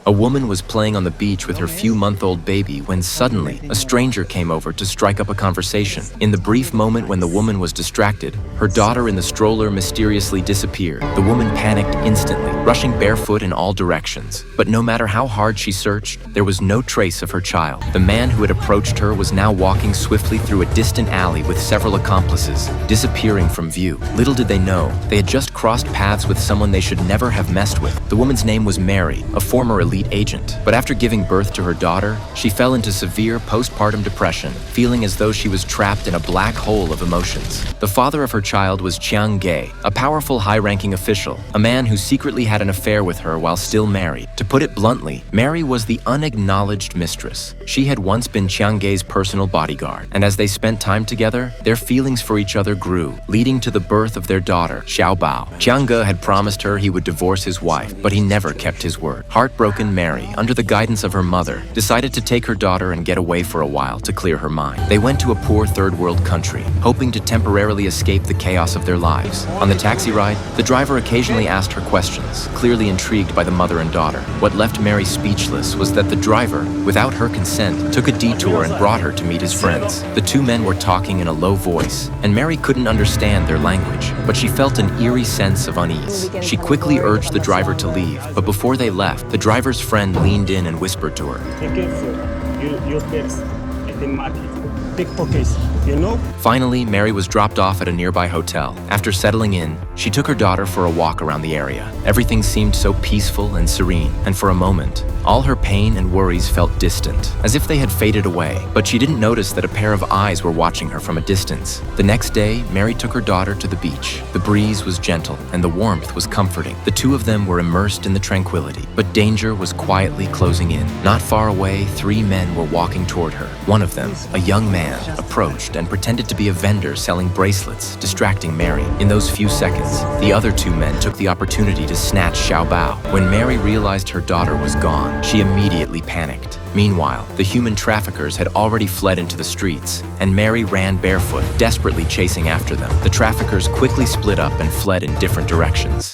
A woman was playing on the beach with her few-month-old baby when suddenly a stranger came over to strike up a conversation. In the brief moment when the woman was distracted, her daughter in the stroller mysteriously disappeared. The woman panicked instantly, rushing barefoot in all directions. But no matter how hard she searched, there was no trace of her child. The man who had approached her was now walking swiftly through a distant alley with several accomplices, disappearing from view. Little did they know, they had just crossed paths with someone they should never have messed with. The woman's name was Mary, a former elite agent. But after giving birth to her daughter, she fell into severe postpartum depression, feeling as though she was trapped in a black hole of emotions. The father of her child was Chiang Ge, a powerful high-ranking official, a man who secretly had an affair with her while still married. To put it bluntly, Mary was the unacknowledged mistress. She had once been Chiang Ge's personal bodyguard, and as they spent time together, their feelings for each other grew, leading to the birth of their daughter, Xiao Bao. Chiang Ge had promised her he would divorce his wife, but he never kept his word. Heartbroken Mary, under the guidance of her mother, decided to take her daughter and get away for a while to clear her mind. They went to a poor third-world country, hoping to temporarily escape the chaos of their lives. On the taxi ride, the driver occasionally asked her questions, clearly intrigued by the mother and daughter. What left Mary speechless was that the driver, without her consent, took a detour and brought her to meet his friends. The two men were talking in a low voice, and Mary couldn't understand their language, but she felt an eerie sense of unease. She quickly urged the driver to leave, but before they left, the driver's friend leaned in and whispered to her, "Be careful, your bags at the market. Pickpockets, you know?" Finally, Mary was dropped off at a nearby hotel. After settling in, she took her daughter for a walk around the area. Everything seemed so peaceful and serene, and for a moment, all her pain and worries felt distant, as if they had faded away. But she didn't notice that a pair of eyes were watching her from a distance. The next day, Mary took her daughter to the beach. The breeze was gentle, and the warmth was comforting. The two of them were immersed in the tranquility, but danger was quietly closing in. Not far away, three men were walking toward her. One of them, a young man, approached and pretended to be a vendor selling bracelets, distracting Mary. In those few seconds, the other two men took the opportunity to snatch Xiao Bao. When Mary realized her daughter was gone, she immediately panicked. Meanwhile, the human traffickers had already fled into the streets, and Mary ran barefoot, desperately chasing after them. The traffickers quickly split up and fled in different directions.